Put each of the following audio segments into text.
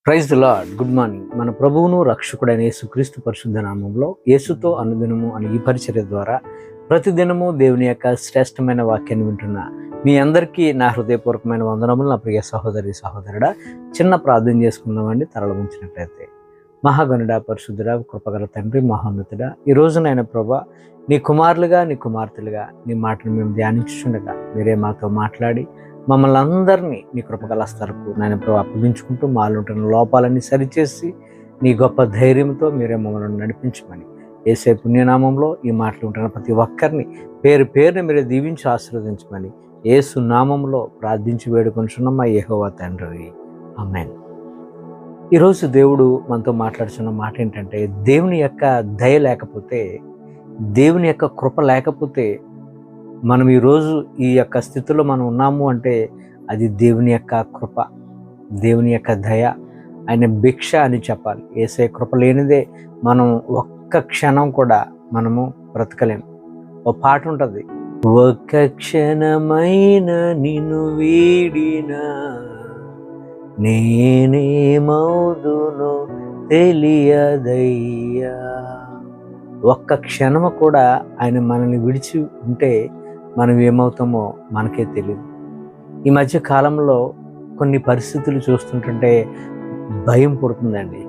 Praise the Lord. Good morning. మన ప్రభువును రక్షకుడైన యేసుక్రీస్తు పరిశుద్ధ నామంలో యేసుతో అనుదినము అని ఈ పరిచర్య ద్వారా ప్రతిదినము దేవుని యొక్క శ్రేష్టమైన వాక్యాన్ని వింటున్న మీ అందరికీ నా హృదయపూర్వకమైన వందనములు. నా ప్రియ సహోదరి సహోదరుడా, చిన్న ప్రార్థన చేసుకుందామండి. తరల ఉంచినట్లయితే. మహాగణుడా, పరిశుద్ధుడా, కృపగల తండ్రి, మహోన్నతుడా, ఈ రోజు నాయన ప్రభా, నీ కుమారులుగా నీ కుమార్తెలుగా నీ మాటను మేము ధ్యానించుండగా మీరే మాతో మాట్లాడి మమ్మల్ని అందరినీ నీ కృపగల స్తరకు నాయన ప్రభు అప్పగించుకుంటూ మాలో ఉంటున్న లోపాలన్నీ సరిచేసి నీ గొప్ప ధైర్యంతో మీరే మమ్మల్ని నడిపించమని యేసే పుణ్యనామంలో ఈ మాటలు ఉంటున్న ప్రతి ఒక్కరిని పేరు పేరుని మీరే దీవించి ఆశీర్వదించమని యేసు నామంలో ప్రార్థించి వేడుకొంటున్నాం మా యెహోవా తండ్రి. ఆమేన్. ఈరోజు దేవుడు మనతో మాట్లాడుతున్న మాట ఏంటంటే, దేవుని యొక్క దయ లేకపోతే, దేవుని యొక్క కృప లేకపోతే మనం ఈరోజు ఈ యొక్క స్థితిలో మనం ఉన్నాము అంటే అది దేవుని యొక్క కృప, దేవుని యొక్క దయ, ఆయన భిక్ష అని చెప్పాలి. యేసే కృప లేనిదే మనం ఒక్క క్షణం కూడా మనము బ్రతకలేము. ఒక పాట ఉంటుంది, ఒక్క క్షణమైన నిన్ను వీడినా నేనేమవుదునో తెలియదయ్యా. ఒక్క క్షణము కూడా ఆయన మనల్ని విడిచి ఉంటే మనం ఏమవుతామో మనకే తెలియదు. ఈ మధ్య కాలంలో కొన్ని పరిస్థితులు చూస్తుంటుంటే భయం పుడుతుందండి.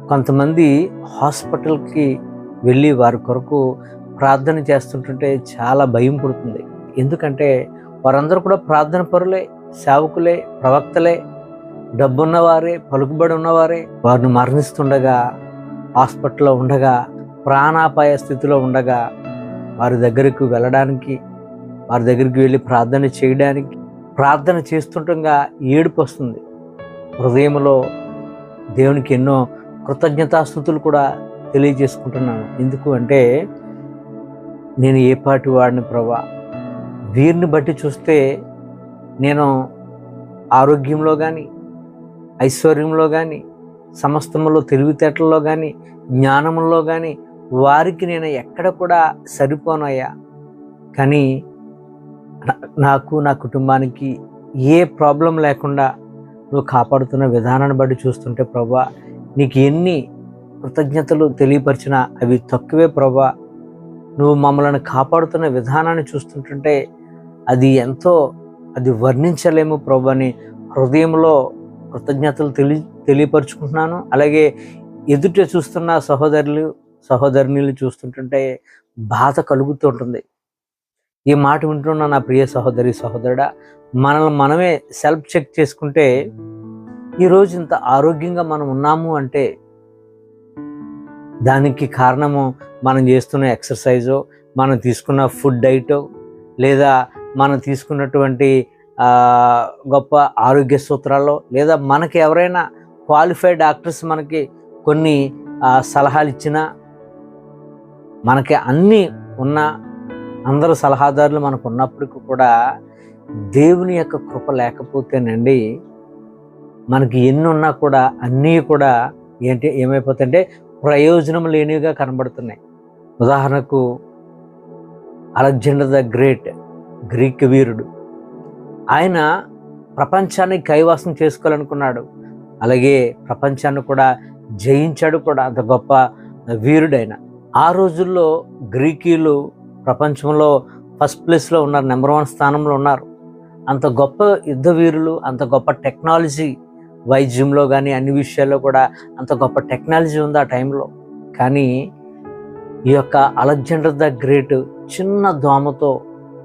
కొంతమంది హాస్పిటల్కి వెళ్ళి వారి కొరకు ప్రార్థన చేస్తుంటుంటే చాలా భయం పుడుతుంది. ఎందుకంటే వారందరూ కూడా ప్రార్థన పరులే, సేవకులే, ప్రవక్తలే, డబ్బున్నవారే, పలుకుబడి ఉన్నవారే. వారిని మరణిస్తుండగా, హాస్పిటల్లో ఉండగా, ప్రాణాపాయ స్థితిలో ఉండగా వారి దగ్గరకు వెళ్ళడానికి, వారి దగ్గరికి వెళ్ళి ప్రార్థన చేయడానికి, ప్రార్థన చేస్తుండగా ఏడుపు వస్తుంది. హృదయంలో దేవునికి ఎన్నో కృతజ్ఞతాస్తుతులు కూడా తెలియజేసుకుంటున్నాను. ఎందుకు అంటే, నేను ఏ పాటి వాడిని ప్రభా, వీరిని బట్టి చూస్తే నేను ఆరోగ్యంలో కానీ, ఐశ్వర్యంలో కానీ, సమస్తములో తెలివితేటల్లో కానీ, జ్ఞానంలో కానీ వారికి నేను ఎక్కడ కూడా సరిపోనయ్యా. కానీ నాకు, నా కుటుంబానికి ఏ ప్రాబ్లం లేకుండా నువ్వు కాపాడుతున్న విధానాన్ని బట్టి చూస్తుంటే ప్రభా, నీకు ఎన్ని కృతజ్ఞతలు తెలియపరిచినా అవి తక్కువే ప్రభా. నువ్వు మమ్మల్ని కాపాడుతున్న విధానాన్ని చూస్తుంటుంటే అది వర్ణించలేము ప్రభా అని హృదయంలో కృతజ్ఞతలు తెలియపరుచుకుంటున్నాను. అలాగే ఎదుట చూస్తున్న సహోదరులు చూస్తుంటుంటే బాధ కలుగుతూ ఉంటుంది. ఈ మాట వింటున్న నా ప్రియ సహోదరి సహోదరుడా, మనల్ని మనమే సెల్ఫ్ చెక్ చేసుకుంటే ఈరోజు ఇంత ఆరోగ్యంగా మనం ఉన్నాము అంటే దానికి కారణము మనం చేస్తున్న ఎక్సర్సైజో, మనం తీసుకున్న ఫుడ్ డైటో, లేదా మనం తీసుకున్నటువంటి గొప్ప ఆరోగ్య సూత్రాల్లో, లేదా మనకి ఎవరైనా క్వాలిఫైడ్ డాక్టర్స్ మనకి కొన్ని సలహాలు ఇచ్చినా, మనకి అన్నీ ఉన్న అందరూ సలహాదారులు మనకు ఉన్నప్పటికీ కూడా దేవుని యొక్క కృప లేకపోతేనండి మనకి ఎన్ని ఉన్నా కూడా అన్నీ కూడా ఏమైపోతాయంటే ప్రయోజనం లేనివిగా కనబడుతున్నాయి. ఉదాహరణకు అలెగ్జాండర్ ద గ్రేట్, గ్రీక్ వీరుడు, ఆయన ప్రపంచాన్ని కైవసం చేసుకోవాలనుకున్నాడు. అలాగే ప్రపంచాన్ని కూడా జయించాడు కూడా. అంత గొప్ప వీరుడైన ఆ రోజుల్లో గ్రీకీలు ప్రపంచంలో ఫస్ట్ ప్లేస్లో ఉన్నారు, నెంబర్ 1 స్థానంలో ఉన్నారు. అంత గొప్ప యుద్ధ వీరులు, అంత గొప్ప టెక్నాలజీ, వైద్యంలో కానీ అన్ని విషయాల్లో కూడా అంత గొప్ప టెక్నాలజీ ఉంది ఆ టైంలో. కానీ ఈ యొక్క అలెగ్జాండర్ ద గ్రేట్ చిన్న దోమతో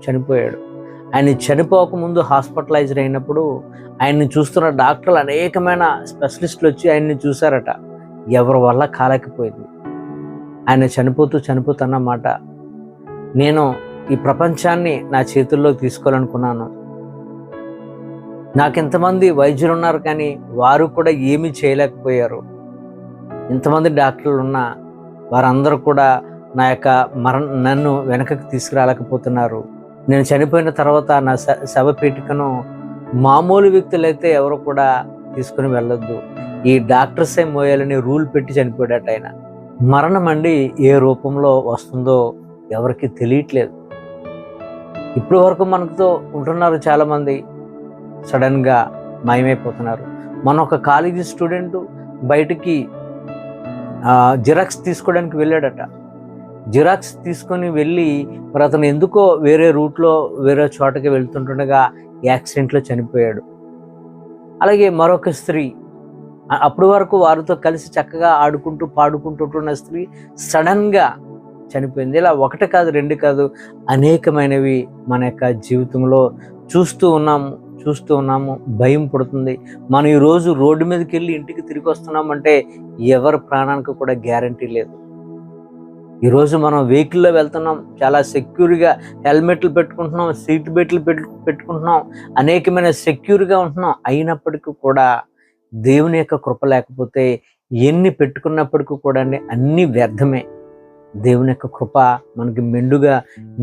చనిపోయాడు. ఆయన చనిపోకముందు హాస్పిటలైజ్డ్ అయినప్పుడు ఆయన్ని చూస్తున్న డాక్టర్లు, అనేకమైన స్పెషలిస్టులు వచ్చి ఆయన్ని చూశారట. ఎవరి వల్ల కాలేకపోయింది. ఆయన చనిపోతున్నమాట, నేను ఈ ప్రపంచాన్ని నా చేతుల్లో తీసుకోవాలనుకున్నాను. నాకు ఇంతమంది వైద్యులు ఉన్నారు కానీ వారు కూడా ఏమీ చేయలేకపోయారు. ఇంతమంది డాక్టర్లు ఉన్నా వారందరూ కూడా నన్ను వెనకకి తీసుకురాలేకపోతున్నారు. నేను చనిపోయిన తర్వాత నా శవపేటికను మామూలు వ్యక్తులైతే ఎవరు కూడా తీసుకుని వెళ్ళొద్దు, ఈ డాక్టర్సే మోయాలని రూల్ పెట్టి చనిపోయాడట ఆయన. మరణం అండి ఏ రూపంలో వస్తుందో ఎవరికి తెలియట్లేదు. ఇప్పటి వరకు మనతో ఉంటున్నారు చాలామంది, సడన్గా మాయమైపోతున్నారు. మన ఒక కాలేజీ స్టూడెంట్ బయటికి జిరాక్స్ తీసుకోవడానికి వెళ్ళాడట. జిరాక్స్ తీసుకొని వెళ్ళి మరి అతను ఎందుకో వేరే రూట్లో వేరే చోటకి వెళ్తుంటుండగా యాక్సిడెంట్లో చనిపోయాడు. అలాగే మరొక స్త్రీ, అప్పటి వరకు వారితో కలిసి చక్కగా ఆడుకుంటూ పాడుకుంటుంటున్న స్త్రీ సడన్గా చనిపోయింది. ఇలా ఒకటి కాదు, రెండు కాదు, అనేకమైనవి మన యొక్క జీవితంలో చూస్తూ ఉన్నాము. భయం పుడుతుంది. మనం ఈరోజు రోడ్డు మీదకి వెళ్ళి ఇంటికి తిరిగి వస్తున్నామంటే ఎవరి ప్రాణానికి కూడా గ్యారంటీ లేదు. ఈరోజు మనం వెహికల్లో వెళ్తున్నాం, చాలా సెక్యూర్గా హెల్మెట్లు పెట్టుకుంటున్నాం, సీట్ బెల్ట్లు పెట్టుకుంటున్నాం, అనేకమైన సెక్యూర్గా ఉంటున్నాం. అయినప్పటికీ కూడా దేవుని యొక్క కృప లేకపోతే ఎన్ని పెట్టుకున్నప్పటికీ కూడా అన్నీ వ్యర్థమే. దేవుని యొక్క కృప మనకి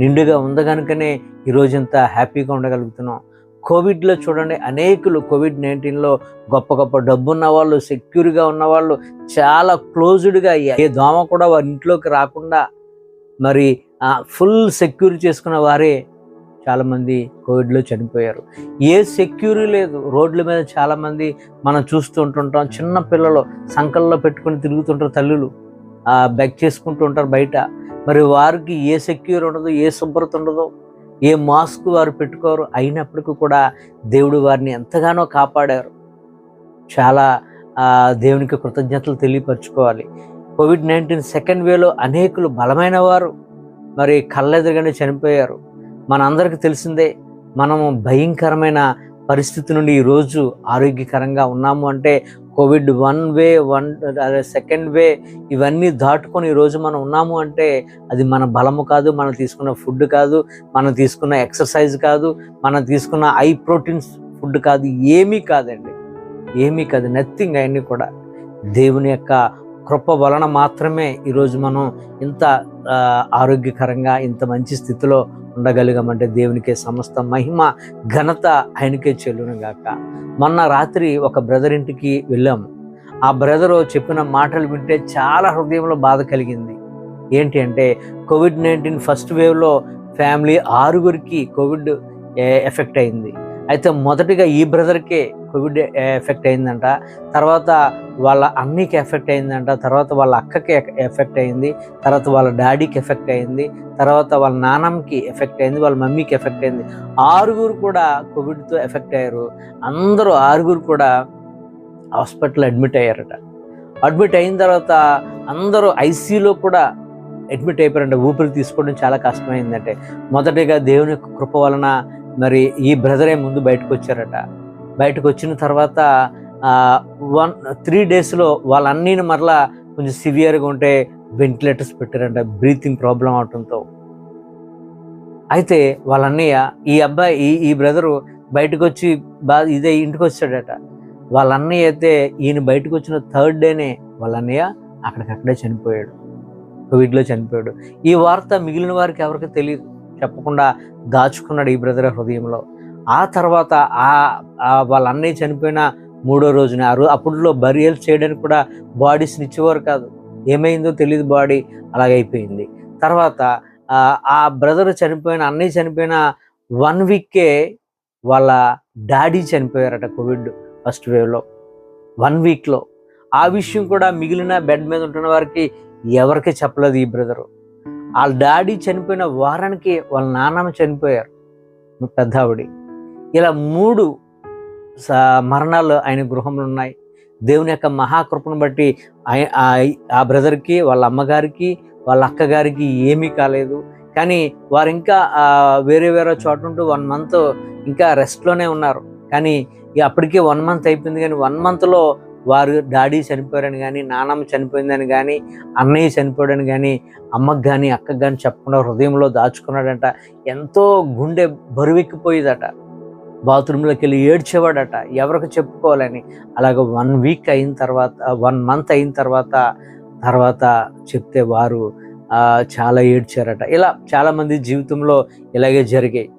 నిండుగా ఉంది కనుకనే ఈరోజు ఇంత హ్యాపీగా ఉండగలుగుతున్నాం. కోవిడ్లో చూడండి, అనేకులు COVID-19లో గొప్ప డబ్బున్న వాళ్ళు, సెక్యూర్గా ఉన్నవాళ్ళు, చాలా క్లోజ్డ్గా, ఏ దోమ కూడా వారి ఇంట్లోకి రాకుండా మరి ఫుల్ సెక్యూర్ చేసుకున్న వారే చాలామంది కోవిడ్లో చనిపోయారు. ఏ సెక్యూరిటీ లేదు. రోడ్ల మీద చాలామంది మనం చూస్తూ ఉంటుంటాం. చిన్న పిల్లలు సంకల్లో పెట్టుకుని తిరుగుతుంటారు, తల్లులు బెగ్ చేసుకుంటూ ఉంటారు బయట. మరి వారికి ఏ సెక్యూర్ ఉండదు, ఏ శుభ్రత ఉండదు, ఏ మాస్క్ వారు పెట్టుకోరు. అయినప్పటికీ కూడా దేవుడు వారిని ఎంతగానో కాపాడారు. చాలా దేవునికి కృతజ్ఞతలు తెలియపరచుకోవాలి. COVID-19 సెకండ్ వేలో అనేకులు బలమైన వారు మరి కళ్ళెదురుగానే చనిపోయారు. మనందరికీ తెలిసిందే. మనము భయంకరమైన పరిస్థితి నుండి ఈరోజు ఆరోగ్యకరంగా ఉన్నాము అంటే కోవిడ్ 1 వే, సెకండ్ వే, ఇవన్నీ దాటుకొని ఈరోజు మనం ఉన్నాము అంటే అది మన బలము కాదు, మనం తీసుకున్న ఫుడ్ కాదు, మనం తీసుకున్న ఎక్సర్సైజ్ కాదు, మనం తీసుకున్న హై ప్రోటీన్స్ ఫుడ్ కాదు, ఏమీ కాదండి, ఏమీ కాదు, నథింగ్. అవన్నీ కూడా దేవుని యొక్క కృప వలన మాత్రమే ఈరోజు మనం ఇంత ఆరోగ్యకరంగా ఇంత మంచి స్థితిలో ఉండగలిగామంటే దేవునికే సమస్త మహిమ ఘనత ఆయనకే చెల్లును గాక. మొన్న రాత్రి ఒక బ్రదర్ ఇంటికి వెళ్ళాము. ఆ బ్రదరు చెప్పిన మాటలు వింటే చాలా హృదయంలో బాధ కలిగింది. ఏంటి అంటే COVID-19 ఫస్ట్ వేవ్లో ఫ్యామిలీ 6గురికి కోవిడ్ ఎఫెక్ట్ అయింది. అయితే మొదటిగా ఈ బ్రదర్కే కోవిడ్ ఎఫెక్ట్ అయిందంట, తర్వాత వాళ్ళ అన్నయ్యకి ఎఫెక్ట్ అయిందంట, తర్వాత వాళ్ళ అక్కకి ఎఫెక్ట్ అయింది, తర్వాత వాళ్ళ డాడీకి ఎఫెక్ట్ అయింది, తర్వాత వాళ్ళ నాన్నమ్మకి ఎఫెక్ట్ అయింది, వాళ్ళ మమ్మీకి ఎఫెక్ట్ అయింది. 6గురు కూడా కోవిడ్తో ఎఫెక్ట్ అయ్యారు. అందరూ 6గురు కూడా హాస్పిటల్ అడ్మిట్ అయ్యారట. అడ్మిట్ అయిన తర్వాత అందరూ ICUలో కూడా అడ్మిట్ అయిపోయారంట. ఊపిరి తీసుకోవడం చాలా కష్టమైందంటే మొదటిగా దేవుని కృప వలన మరి ఈ బ్రదరే ముందు బయటకు వచ్చారట. బయటకు వచ్చిన తర్వాత 3 డేస్లో వాళ్ళన్నీని మరలా కొంచెం సివియర్గా ఉంటే వెంటిలేటర్స్ పెట్టారంట, బ్రీతింగ్ ప్రాబ్లం అవడంతో. అయితే వాళ్ళ అన్నయ్య ఈ బ్రదరు బయటకు వచ్చి ఇదే ఇంటికి వచ్చాడట. వాళ్ళ అన్నయ్య అయితే ఈయన బయటకు వచ్చిన 3rd డేనే వాళ్ళ అన్నయ్య అక్కడికక్కడే చనిపోయాడు, కోవిడ్లో చనిపోయాడు. ఈ వార్త మిగిలిన వారికి ఎవరికి తెలియదు, చెప్పకుండా దాచుకున్నాడు ఈ బ్రదర్ హృదయంలో. ఆ తర్వాత వాళ్ళ అన్నయ్య చనిపోయిన 3వ రోజున అప్పుడులో బరియల్ చేయడానికి కూడా బాడీస్ని ఇచ్చేవారు కాదు. ఏమైందో తెలియదు, బాడీ అలాగైపోయింది. తర్వాత ఆ బ్రదర్ అన్నయ్య చనిపోయిన 1 వీక్కే వాళ్ళ డాడీ చనిపోయారట కోవిడ్ ఫస్ట్ వేవ్లో, 1 వీక్లో. ఆ విషయం కూడా మిగిలిన బెడ్ మీద ఉంటున్న వారికి ఎవరికి చెప్పలేదు ఈ బ్రదరు. వాళ్ళ డాడీ చనిపోయిన వారానికి వాళ్ళ నాన్నమ్మ చనిపోయారు, పెద్ద ఆవిడ. ఇలా 3 మరణాలు ఆయన గృహంలో ఉన్నాయి. దేవుని యొక్క మహాకృపను బట్టి ఆ బ్రదర్కి, వాళ్ళ అమ్మగారికి, వాళ్ళ అక్కగారికి ఏమీ కాలేదు. కానీ వారు ఇంకా వేరే చోట ఉంటూ 1 మంత్ ఇంకా రెస్ట్లోనే ఉన్నారు. కానీ అప్పటికే 1 మంత్ అయిపోయింది. కానీ 1 మంత్లో వారు డాడీ చనిపోయారని కానీ, నాన్నమ్మ చనిపోయిందని కానీ, అన్నయ్య చనిపోయాడని కానీ, అమ్మకు కానీ అక్కకు కానీ చెప్పకుండా హృదయంలో దాచుకున్నాడంట. ఎంతో గుండె బరువెక్కిపోయేదట. బాత్రూంలోకి వెళ్ళి ఏడ్చేవాడట, ఎవరికి చెప్పుకోవాలని. అలాగ 1 వీక్ అయిన తర్వాత, 1 మంత్ అయిన తర్వాత చెప్తే వారు చాలా ఏడ్చారట. ఇలా చాలామంది జీవితంలో ఇలాగే జరిగాయి.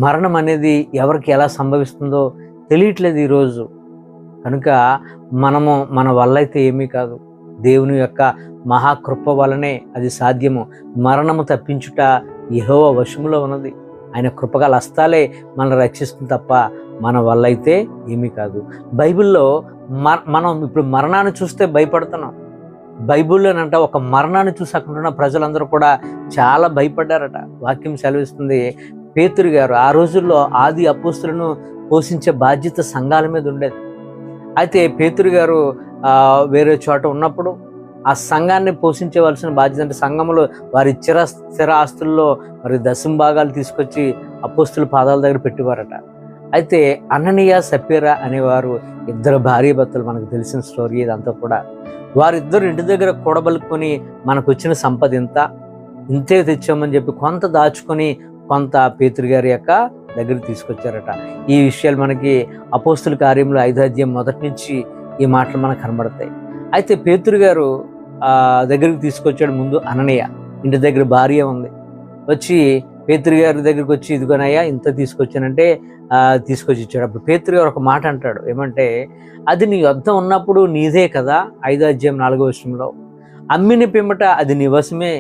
మరణం అనేది ఎవరికి ఎలా సంభవిస్తుందో తెలియట్లేదు ఈరోజు. కనుక మన వల్ల అయితే ఏమీ కాదు, దేవుని యొక్క మహాకృప వలనే అది సాధ్యము. మరణము తప్పించుట యెహోవా వశములో ఉన్నది. ఆయన కృపగల హస్తాలే మనల్ని రక్షిస్తుంది తప్ప మన వల్ల అయితే ఏమీ కాదు. బైబిల్లో మనం ఇప్పుడు మరణాన్ని చూస్తే భయపడుతున్నాం. బైబిల్లోనంట ఒక మరణాన్ని చూసి అక్కడున్న ప్రజలందరూ కూడా చాలా భయపడ్డారట. వాక్యం సెలవిస్తుంది, పేతురు గారు ఆ రోజుల్లో ఆది అపోస్తులను పోషించే బాధ్యత సంఘాల మీద ఉండేది. అయితే పేతురు గారు వేరే చోట ఉన్నప్పుడు ఆ సంఘాన్ని పోషించవలసిన బాధ్యత, అంటే సంఘంలో వారి స్థిర ఆస్తుల్లో మరి దశంభాగాలు తీసుకొచ్చి అపోస్తుల పాదాల దగ్గర పెట్టేవారట. అయితే అననీయ సప్పీరా అనేవారు ఇద్దరు భార్యాభర్తలు, మనకు తెలిసిన స్టోరీ ఇదంతా కూడా. వారిద్దరు ఇంటి దగ్గర కూడబలుకొని మనకు వచ్చిన సంపద ఇంతే తెచ్చామని చెప్పి కొంత దాచుకొని కొంత పేతురు గారి యొక్క దగ్గరికి తీసుకొచ్చారట. ఈ విషయాలు మనకి అపోస్తుల కార్యములు 5వ అధ్యాయం మొదటి నుంచి ఈ మాటలు మనకు కనబడతాయి. అయితే పేతురు గారు దగ్గరికి తీసుకొచ్చాడు. ముందు అననీయ ఇంటి దగ్గర భార్య ఉంది, వచ్చి పేతురు గారి దగ్గరికి వచ్చి, ఇదిగోనయ్యా ఇంత తీసుకొచ్చానంటే తీసుకొచ్చి ఇచ్చాడు. అప్పుడు పేతురు గారు ఒక మాట అంటాడు, ఏమంటే, అది నీ వద్ద ఉన్నప్పుడు నీదే కదా, 5వ అధ్యాయం 4వ వచనంలో, అమ్మిన పిమ్మట అది నీ వశమే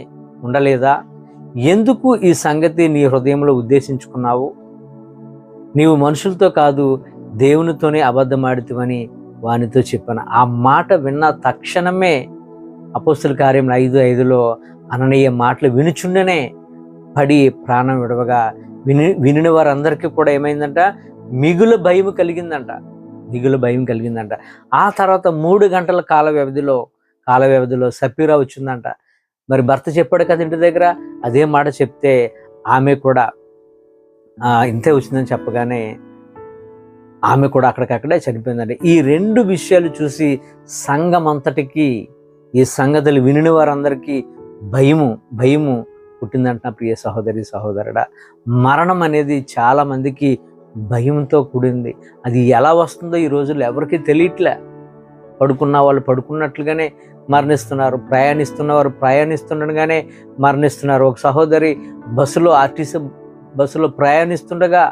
ఉండలేదా? ఎందుకు ఈ సంగతి నీ హృదయంలో ఉద్దేశించుకున్నావు? నీవు మనుషులతో కాదు దేవునితోనే అబద్ధమాడుతావని వానితో చెప్పాను. ఆ మాట విన్న తక్షణమే అపోస్తుల కార్యం 5:5లో అననీయ మాటలు వినుచుండనే పడి ప్రాణం విడవగా వినిన వారందరికీ కూడా ఏమైందంట, మిగులు భయం కలిగిందంట. ఆ తర్వాత 3 గంటల కాల వ్యవధిలో సప్పీరా వచ్చిందంట. మరి భర్త చెప్పాడు కదా ఇంటి దగ్గర, అదే మాట చెప్తే ఆమె కూడా ఇంతే వచ్చిందని చెప్పగానే ఆమె కూడా అక్కడికక్కడే చనిపోయిందండి. ఈ 2 విషయాలు చూసి సంఘం అంతటికి, ఈ సంగతులు వినిన వారందరికీ భయము పుట్టిందంట. ప్రియ సహోదరి సహోదరుడా, మరణం అనేది చాలా మందికి భయంతో కూడింది. అది ఎలా వస్తుందో ఈ రోజుల్లో ఎవరికి తెలియట్లే. పడుకున్న వాళ్ళు పడుకున్నట్లుగానే మరణిస్తున్నారు, ప్రయాణిస్తున్నవారు ప్రయాణిస్తుండగానే మరణిస్తున్నారు. ఒక సహోదరి ఆర్టీసీ బస్సులో ప్రయాణిస్తుండగా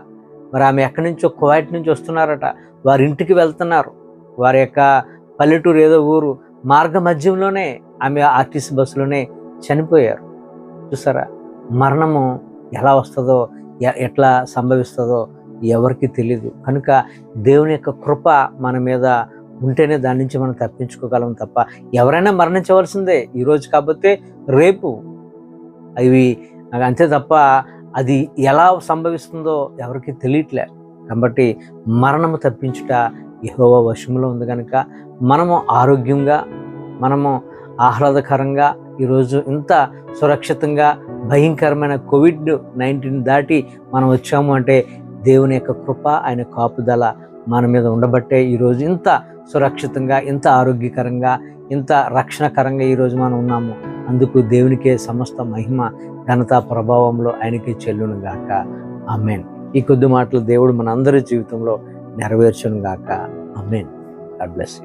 మరి ఆమె ఎక్కడి నుంచో కువైట్ నుంచి వస్తున్నారట. వారి ఇంటికి వెళ్తున్నారు, వారి యొక్క పల్లెటూరు ఏదో ఊరు, మార్గ మధ్యంలోనే ఆమె ఆర్టీసీ బస్సులోనే చనిపోయారు. చూసారా, మరణము ఎలా వస్తుందో ఎట్లా సంభవిస్తుందో ఎవరికి తెలియదు. కనుక దేవుని యొక్క కృప మన మీద ఉంటేనే దాని నుంచి మనం తప్పించుకోగలం తప్ప ఎవరైనా మరణించవలసిందే, ఈరోజు కాకపోతే రేపు, అవి అంతే తప్ప అది ఎలా సంభవిస్తుందో ఎవరికి తెలియట్లే. కాబట్టి మరణము తప్పించుట యెహోవా వశంలో ఉంది. కనుక మనము ఆరోగ్యంగా, మనము ఆహ్లాదకరంగా ఈరోజు ఇంత సురక్షితంగా భయంకరమైన COVID-19 దాటి మనం వచ్చాము అంటే దేవుని యొక్క కృప, ఆయన కాపుదల మన మీద ఉండబట్టే ఈరోజు ఇంత సురక్షితంగా, ఇంత ఆరోగ్యకరంగా, ఇంత రక్షణకరంగా ఈరోజు మనం ఉన్నాము. అందుకు దేవునికే సమస్త మహిమ, ఘనత, ప్రభావంలో ఆయనకే చెల్లును గాక. ఆమేన్. ఈ కొద్ది మాటలు దేవుడు మన అందరి జీవితంలో నెరవేర్చును గాక. ఆమేన్. God bless you.